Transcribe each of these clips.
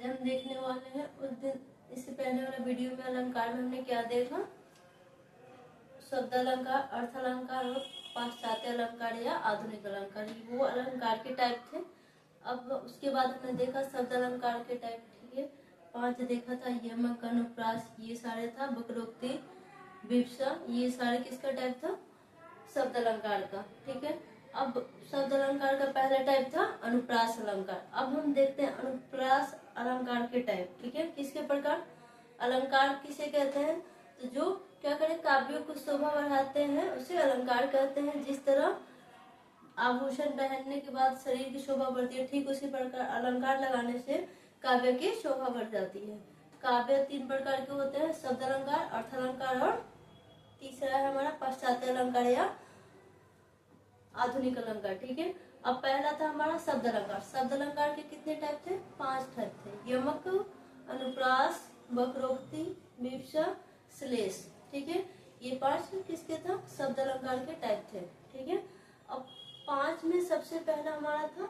आज हम देखने वाले हैं उस दिन इससे पहले वाला वीडियो में अलंकार में हमने क्या देखा, शब्द अलंकार, अर्थ अलंकार और पाश्चात्य अलंकार या आधुनिक अलंकार, वो अलंकार के टाइप थे। अब उसके बाद हमने देखा शब्द अलंकार के टाइप, ठीक है। 5 देखा था, यमक, अनुप्रास, ये सारे था, वक्रोक्ति, विवक्षा, ये सारे किसका टाइप था, शब्द अलंकार का, ठीक है। अब शब्द अलंकार का पहला टाइप था अनुप्रास अलंकार। अब हम देखते हैं अनुप्रास अलंकार के टाइप, ठीक है। किसके प्रकार अलंकार किसे कहते हैं, तो जो क्या करें, काव्यों को शोभा बढ़ाते हैं उसे अलंकार कहते हैं। जिस तरह आभूषण पहनने के बाद शरीर की शोभा बढ़ती है, ठीक उसी प्रकार अलंकार लगाने से काव्य की शोभा बढ़ जाती है। काव्य 3 प्रकार के होते हैं, शब्द अलंकार, अर्थ अलंकार और तीसरा है हमारा पाश्चात्य अलंकार या आधुनिक अलंकार, ठीक है। अब पहला था हमारा शब्द अलंकार। शब्द अलंकार के कितने टाइप थे, 5 टाइप थे, यमक, अनुप्रास, वक्रोक्ति, विवक्षा, श्लेष, ठीक है। ये 5 किसके था, शब्द अलंकार के टाइप थे, ठीक है। अब 5 में सबसे पहला हमारा था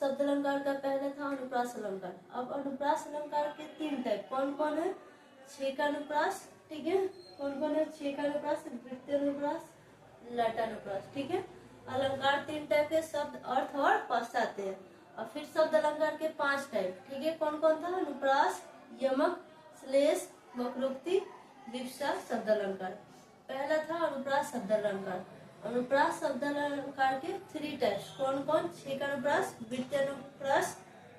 शब्द अलंकार का पहला था अनुप्रास अलंकार। अब अनुप्रास अलंकार के 3 टाइप कौन कौन है, छेकानुप्रास, ठीक है। कौन कौन है, छेकानुप्रास, वृत्तानुप्रास, लटानुप्रास, ठीक है। अलंकार 3 टाइप के, शब्द, अर्थ और पाश्चात्य। और फिर शब्द अलंकार के 5 टाइप, ठीक है। कौन कौन था, अनुप्रास, यमक, श्लेष, वक्रोक्ति, विवक्षा, शब्द अलंकार। पहला था अनुप्रास शब्द अलंकार। अनुप्रास शब्द अलंकार के 3 टाइप्स कौन कौन, छेकानुप्रास, वृत्तानुप्रास,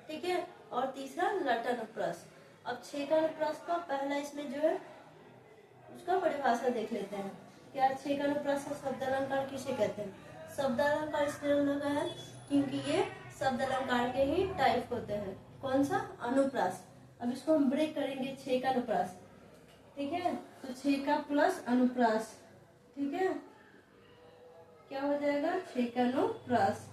ठीक है, और तीसरा लटानुप्रास। अब छेकानुप्रास का पहला इसमें जो है उसका परिभाषा देख लेते हैं। क्या छेकानुप्रास शब्द अलंकार किसे कहते हैं, शब्द अलंकार इसलिए लगा है क्योंकि ये शब्द अलंकार के ही टाइप होते हैं। कौन सा, अनुप्रास। अब इसको हम ब्रेक करेंगे, छेकानुप्रास, ठीक है। तो छेका प्लस अनुप्रास, ठीक है, क्या हो जाएगा, छेकानुप्रास,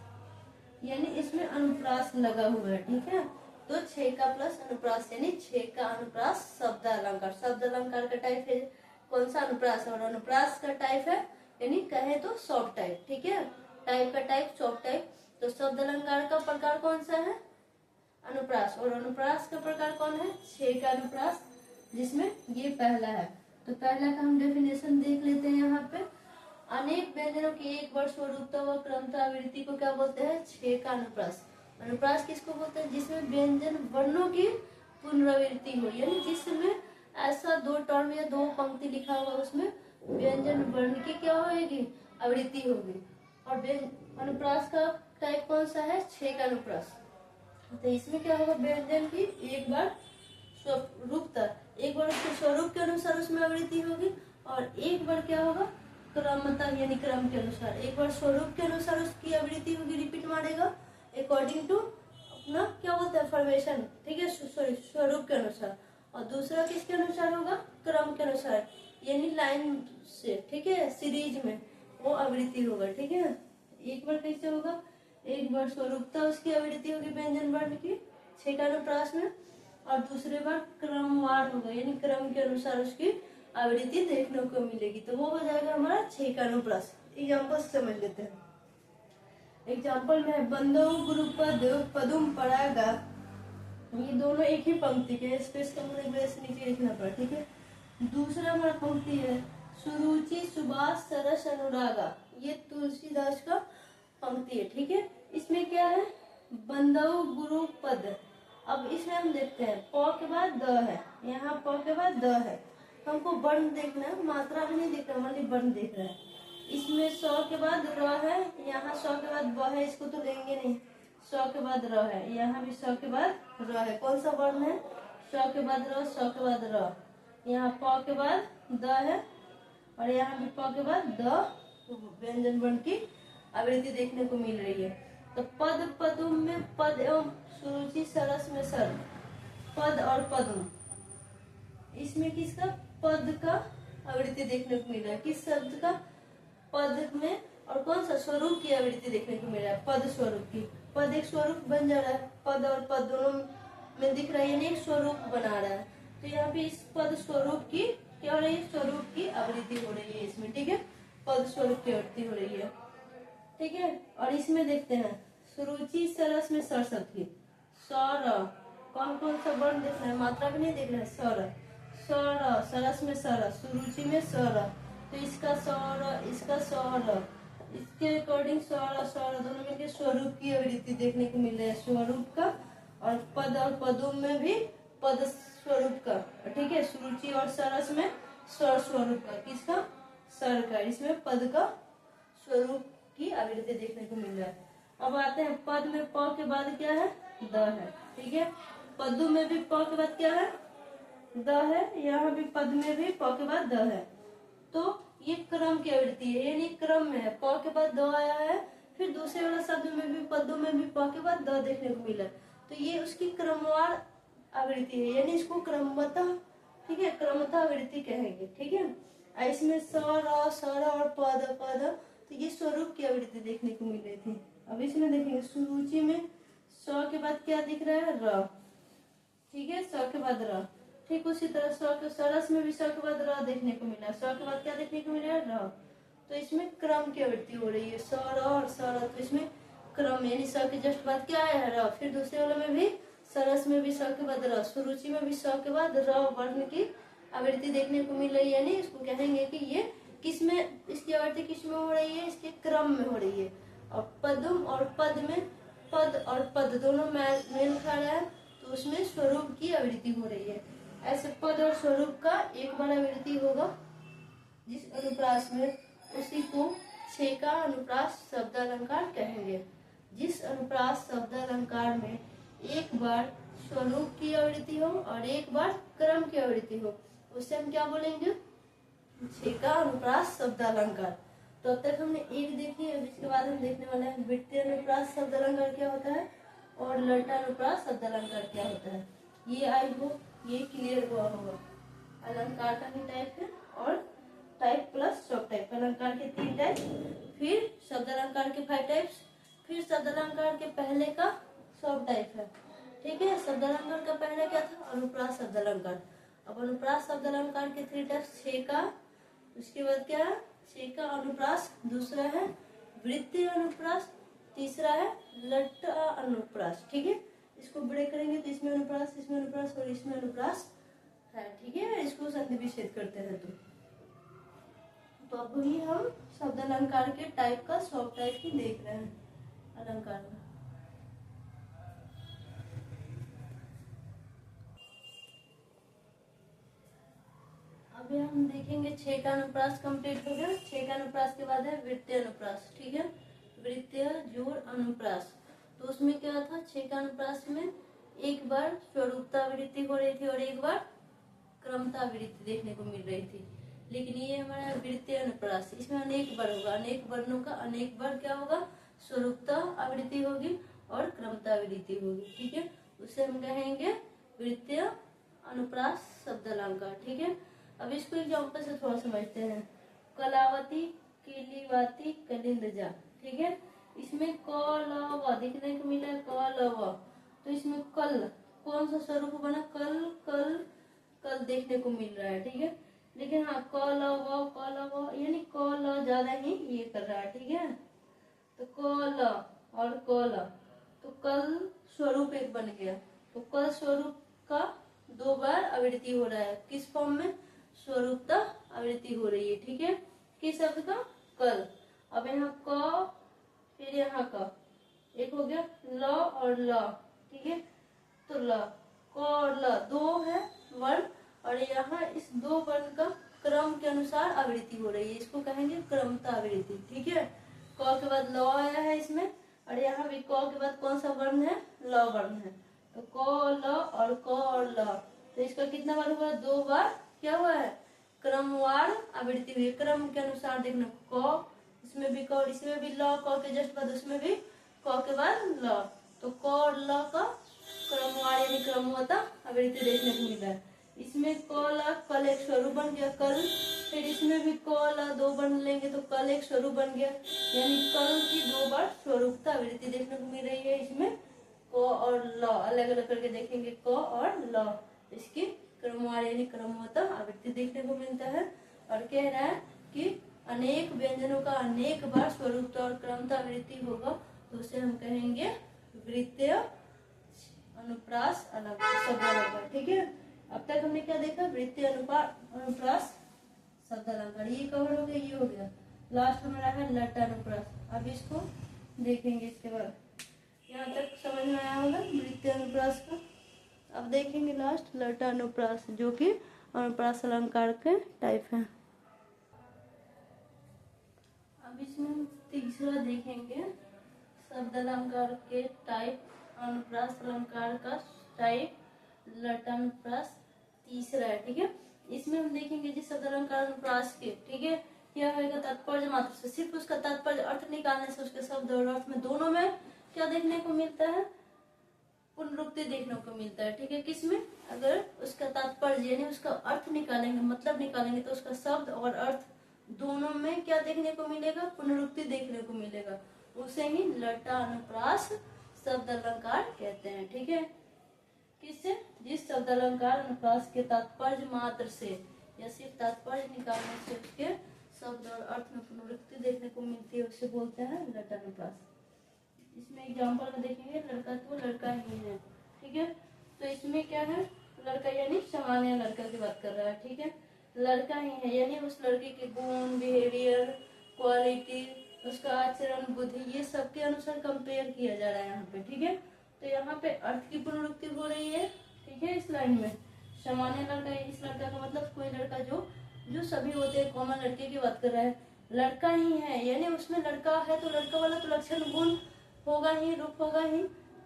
यानी इसमें अनुप्रास लगा हुआ है, ठीक है। तो छेका प्लस अनुप्रास यानी छेका अनुप्रास शब्द अलंकार। शब्द अलंकार का टाइप है कौन सा, अनुप्रास, और अनुप्रास का टाइप है यानी कहे तो शॉर्ट टाइप, ठीक है। टाइप का टाइप शॉर्ट टाइप। तो शब्द अलंकार का प्रकार कौन सा है, अनुप्रास, और अनुप्रास का प्रकार कौन है, छेका अनुप्रास, जिसमें ये पहला है। तो पहला का हम डेफिनेशन देख लेते हैं यहाँ पे। अनेक व्यंजनों की एक वर्ष स्वरूपता व क्रमता आवृत्ति को क्या बोलते हैं, छेका अनुप्रास। अनुप्रास किसको बोलते हैं, जिसमें व्यंजन वर्णों की पुनरावृत्ति हो, यानी जिसमें ऐसा 2 टर्म या 2 पंक्ति लिखा हुआ उसमें व्यंजन वर्ण की क्या होगी, आवृत्ति होगी। और अनुप्रास का टाइप कौन सा है, छेका अनुप्रास। तो इसमें क्या होगा, व्यंजन की एक बार स्वरूपता, एक बार उसके स्वरूप के अनुसार उसमें आवृत्ति होगी, और एक बार क्या होगा, क्रमता यानी क्रम के अनुसार। एक बार स्वरूप के अनुसार उसकी आवृत्ति होगी, रिपीट मारेगा अकॉर्डिंग टू अपना क्या बोलते हैं, फॉर्मेशन, ठीक है, स्वरूप के अनुसार। और दूसरा किसके अनुसार होगा, क्रम के अनुसार, यानी लाइन से, ठीक है, सीरीज में वो आवृत्ति होगा, ठीक है। एक बार कैसे होगा, एक बार स्वरूपता उसकी आवृत्ति होगी व्यंजन वर्ण की छेकानुप्रास में, और दूसरे बार क्रमवार होगा, यानी क्रम के अनुसार उसकी आवृत्ति देखने को मिलेगी। तो वो हो जाएगा हमारा छेकानुप्रास। एग्जाम्पल समझ लेते हैं। एग्जाम्पल में है बंदो गुरुपद पदुम परागा, ये दोनों एक ही पंक्ति के, स्पेस कम होने की वजह से नीचे लिखना पड़ा, ठीक है। दूसरा हमारा पंक्ति है सुरुचि सुभाष सरस अनुरागा, ये तुलसीदास का पंक्ति है, ठीक है। इसमें क्या है, बंदो गुरु पद। अब इसमें हम देखते हैं प के बाद द है, यहाँ प के बाद द है, हमको वर्ण देखना है, मात्रा भी नहीं देखना, खाली वर्ण देखना है। इसमें 100 के बाद र है, यहाँ 100 के बाद ब है, इसको तो लेंगे नहीं, 100 के बाद र है, यहाँ भी 100 के बाद र है। कौन सा वर्ण है, 100 के बाद र, 100 के बाद र, यहाँ प के बाद द है, और यहाँ भी प के बाद द व्यंजन वर्ण की आवृत्ति देखने को मिल रही है। तो पद पदुम में पद एवं सुरुचि सरस में सर, पद और पदुम, इसमें किसका, पद का आवृत्ति देखने को मिल रहा है, किस शब्द का, पद में, और कौन सा, स्वरूप की आवृत्ति देखने को मिल रहा है, पद स्वरूप की। पद एक स्वरूप बन जा रहा है, पद और पद दोनों में दिख रहा है, यानी एक स्वरूप बना रहा है। तो यहाँ पे इस पद स्वरूप की क्या हो रही है, स्वरूप की आवृत्ति हो रही है इसमें, ठीक है, पद स्वरूप की आवृत्ति हो रही है, ठीक है। और इसमें देखते हैं सुरुचि सरस में सर शब्द की, सौर, कौन कौन सा वर्ण देखना है, मात्रा भी नहीं देखना है। सर, सर, सरस में सर, सुरुचि में सर, तो इसका सर, इसका सर, इसके अकॉर्डिंग सर सर दोनों मिलकर स्वरूप की आवृत्ति देखने को मिल रहा है, स्वरूप का। और पद और पदों में भी पद स्वरूप का, ठीक है। सुरुचि और सरस में स्वर स्वरूप का, किसका, सर का। इसमें पद का स्वरूप की आवृत्ति देखने को मिल रहा है। अब आते हैं पद में प के बाद क्या है, द है, ठीक है। पदों में भी प के बाद क्या है, द है, यहाँ भी पद में भी प के बाद द है। तो ये क्रम की आवृत्ति है, यानी क्रम में है, प के बाद द आया है, फिर दूसरे वाला शब्द में भी पदों में भी प के बाद द देखने को मिला, तो ये उसकी क्रमवार आवृत्ति है, यानी इसको क्रमतः, ठीक है, क्रमतः आवृत्ति कहेंगे, ठीक है। इसमें स और पद पद, तो ये स्वरूप की आवृत्ति देखने को मिल रही थी। अब इसमें देखेंगे सुरुचि में स के बाद क्या दिख रहा है, र, ठीक है, स के बाद र। ठीक उसी तरह सरस में भी स के बाद र देखने को मिला, स के बाद क्या देखने को मिला है, र। तो इसमें क्रम की आवृत्ति हो रही है, सर और सर, तो इसमें क्रम, यानी स के जस्ट बाद क्या आया है, र। फिर दूसरे वाले में भी सरस में भी स के बाद र, सुरुचि में भी स के बाद र वर्ण की आवृत्ति देखने को मिल रही है, यानी इसको कहेंगे कि ये किसमें, इसकी आवृत्ति किसमें हो रही है, इसके क्रम में हो रही है। और पदम और पद में पद और पद दोनों मेल खा रहा है, तो उसमें स्वरूप की आवृत्ति हो रही है। ऐसे पद और स्वरूप का एक बार आवृत्ति होगा जिस अनुप्रास में, उसी को छेका अनुप्रास शब्द अलंकार कहेंगे। जिस अनुप्रास शब्द अलंकार में एक बार स्वरूप की आवृत्ति हो और एक बार क्रम की आवृत्ति हो, उसे हम क्या बोलेंगे, छेका अनुप्रास शब्द अलंकार। तो अब तक हमने एक देखी, अब इसके बाद हम देखने वाले हैं वृत्तीय अनुप्रास शब्द अलंकार क्या होता है और लटा अनुप्रास शब्द अलंकार क्या होता है। ये आई हो, ये क्लियर हुआ होगा। अलंकार का भी टाइप है और टाइप प्लस सब टाइप, अलंकार के 3 टाइप, फिर शब्द अलंकार के 5 टाइप्स, फिर शब्द अलंकार के पहले का सब टाइप है, ठीक है। शब्द अलंकार का पहले क्या था, अनुप्रास शब्द अलंकार। अब अनुप्रास शब्द अलंकार के 3 टाइप्स, छेका, उसके बाद क्या है, छेका अनुप्रास, दूसरा है वृत्तीय अनुप्रास, तीसरा है लट्टा अनुप्रास, ठीक है। इसको ब्रेक करेंगे तो इसमें अनुप्रास, इसमें अनुप्रास और इसमें अनुप्रास है, ठीक है। इसको संधि विच्छेद करते हैं तो अब भी हम शब्द अलंकार के टाइप का सब टाइप ही देख रहे हैं अलंकार में। अभी हम देखेंगे छेका अनुप्रास कंप्लीट हो गया। छेका अनुप्रास के बाद है वृत्तीय अनुप्रास, ठीक है, वृत्तीय जोड़ अनुप्रास। तो उसमें क्या था, छेका अनुप्रास में एक बार स्वरूपता आवृत्ति हो रही थी और एक बार क्रमता आवृत्ति देखने को मिल रही थी। लेकिन ये हमारा वृत्तीय अनुप्रास, इसमें अनेक बार होगा, अनेक वर्णों का अनेक बार क्या होगा, स्वरूपता आवृत्ति होगी और क्रमता आवृत्ति होगी, ठीक है। उसे हम कहेंगे वृत्तीय अनुप्रास शब्द अलंकार, ठीक है। अब इसको एग्जाम्पल से थोड़ा समझते हैं। कलावती, केलीवाती, कलिंदजा, ठीक है। इसमें क ल व देखने को मिला है, क ल व, तो इसमें कल कौन सा स्वरूप बना, कल कल कल देखने को मिल रहा है, ठीक है। लेकिन हाँ क ल व यानी क ल ज्यादा ही ये कर रहा है, ठीक है। तो क ल और क ल, तो कल स्वरूप एक बन गया, तो कल स्वरूप का 2 बार आवृत्ति हो रहा है, किस फॉर्म में, स्वरूपता आवृत्ति हो रही है, ठीक है। किस शब्द का, कल। अब यहाँ क, फिर यहाँ का एक हो गया ल और ल, ठीक है। तो ल, क और ल 2 है वर्ण, और यहाँ इस 2 वर्ण का क्रम के अनुसार आवृत्ति हो रही है, इसको कहेंगे क्रमता आवृत्ति, ठीक है। क के बाद ल आया है इसमें, और यहाँ भी क के बाद कौन सा वर्ण है, ल वर्ण है, तो क ल और क और ल, तो इसका कितना बार हुआ, 2 बार क्या हुआ है, क्रमवार आवृत्ति हुई, क्रम के अनुसार देखना, क इसमें भी क और इसमें भी ल, क के जस्ट बाद उसमें भी क के बाद ल, तो क और ल का क्रमवार यानी क्रमवता आवृत्ति देखने को मिला है। इसमें क ल कल एक स्वरूप बन गया, कल, फिर इसमें भी क ल 2 बन लेंगे तो कल एक स्वरूप बन गया, यानी कल की 2 बार स्वरूपता आवृत्ति देखने को मिल रही है। इसमें क और ल अलग अलग करके देखेंगे, क और ल, इसकी क्रमवार यानी क्रमवता आवृत्ति देखने को मिलता है। और कह रहा है कि अनेक व्यंजनों का अनेक बार स्वरूपता और क्रमता आवृत्ति होगा, तो उसे हम कहेंगे वृत्तीय अनुप्रास अनुप्रास अलंकार, शब्द अलंकार। ठीक है, अब तक हमने क्या देखा, वृत्ति, अनुप्रास, शब्द अलंकार, ये कवर हो गया, ये हो गया। लास्ट हमारा है लट अनुप्रास। अब इसको देखेंगे इसके बाद। यहाँ तक समझ में आया होगा वृत्ति अनुप्रास का। अब देखेंगे लास्ट लट अनुप्रास, जो कि अनुप्रास अलंकार के टाइप है। अब इसमें हम तीसरा देखेंगे शब्द अलंकार के टाइप, अनुप्रास अलंकार का टाइप लट अनुप्रास तीसरा है। ठीक है, इसमें हम देखेंगे जिस शब्द अलंकार अनुप्रास के, ठीक है, क्या होगा, तात्पर्य मात्र से, सिर्फ उसका तात्पर्य अर्थ निकालने से उसके शब्द और अर्थ में दोनों में क्या देखने को मिलता है, पुनरुक्ति देखने को मिलता है। ठीक है, किसमें, अगर उसका तात्पर्य यानी उसका अर्थ निकालेंगे, मतलब निकालेंगे, तो उसका शब्द और अर्थ दोनों में क्या देखने को मिलेगा, पुनरुक्ति देखने को मिलेगा। उसे ही लटा अनुप्रास शब्द अलंकार कहते हैं। ठीक है, किससे, जिस शब्द अलंकार अनुप्रास के तात्पर्य मात्र से या सिर्फ तात्पर्य निकालने से उसके शब्द और अर्थ में पुनरुक्ति देखने को मिलती है, उसे बोलते हैं लट अनुप्रास। इसमें एग्जाम्पल में देखेंगे, लड़का तो लड़का ही है। ठीक है, तो इसमें क्या है, लड़का यानी सामान्य लड़का की बात कर रहा है। ठीक है, लड़का ही है यानी उस लड़के के गुण, बिहेवियर, क्वालिटी, उसका आचरण, बुद्धि, ये सब के अनुसार कंपेयर किया जा रहा है यहाँ पे। ठीक है, तो यहाँ पे अर्थ की पुनरुक्ति हो रही है। ठीक है, इस लाइन में सामान्य लड़का, इस लड़का का मतलब कोई लड़का जो सभी होते हैं, कॉमन लड़के की बात कर रहा है। लड़का ही है यानी उसमें लड़का है, तो लड़का वाला तो लक्षण गुण होगा ही, रूप होगा ही।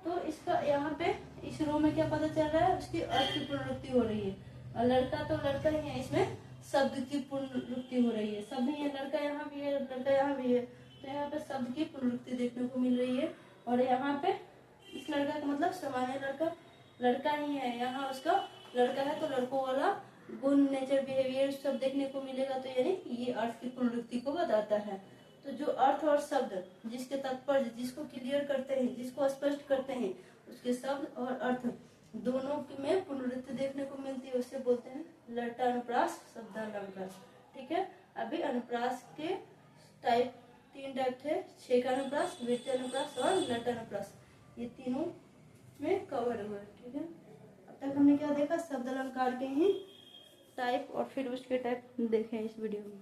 तो इसका यहाँ पे इस रो में क्या पता चल रहा है, उसकी अर्थ की पुनरुक्ति हो रही है। और लड़का तो लड़का ही है, इसमें शब्द की पुनरुक्ति हो रही है। सब भी है, लड़का यहाँ भी है, लड़का यहाँ भी है, तो यहाँ पे शब्द की पुनरुक्ति देखने को मिल रही है। और यहाँ पे इस लड़का का मतलब सामान्य लड़का, लड़का ही है, यहाँ उसका लड़का है, तो लड़कों वाला गुण, नेचर, बिहेवियर सब देखने को मिलेगा। तो यानी ये अर्थ की पुनरुक्ति को बताता है। तो जो अर्थ और शब्द जिसके तात्पर्य, जिसको क्लियर करते हैं, जिसको स्पष्ट करते हैं, उसके शब्द और अर्थ दोनों में पुनरुक्ति देखने को मिलती है, उसे बोलते हैं लट अनुप्रास शब्द अलंकार। ठीक है, अभी अनुप्रास के टाइप 3 टाइप थे, छेक अनुप्रास, वृत्ति अनुप्रास और लट अनुप्रास, ये तीनों में कवर हुआ। ठीक है, अब तक हमने क्या देखा, शब्द अलंकार के ही टाइप और फिर उसके टाइप देखे इस वीडियो में।